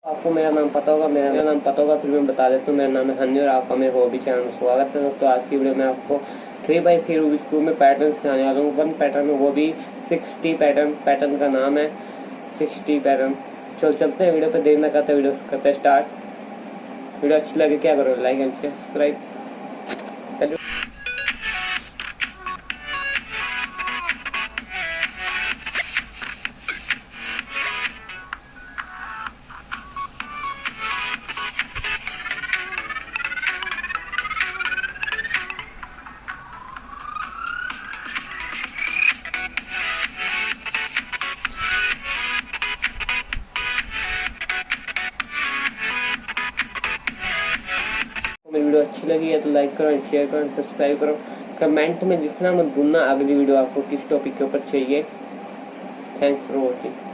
आपको मेरा नाम पता होगा, फिर मैं बता देता हूँ। मेरा नाम है हनी और आपका मेरे हॉबी चैनल में स्वागत है दोस्तों। आज की वीडियो में आपको 3x3 रूबिक्स क्यूब में पैटर्न सिखाने वाला हूँ। 1 पैटर्न में, वो भी 60 पैटर्न का नाम है 60 पैटर्न। चलते हैं वीडियो पे, देर न करते वीडियो करते हैं स्टार्ट। वीडियो अच्छी लगे क्या करो, लाइक एंड शेयर सब्सक्राइब। मेरी वीडियो अच्छी लगी है तो लाइक करो, शेयर करो, सब्सक्राइब करो। कमेंट में लिखना मत भूलना अगली वीडियो आपको किस टॉपिक के ऊपर चाहिए। Thanks for watching.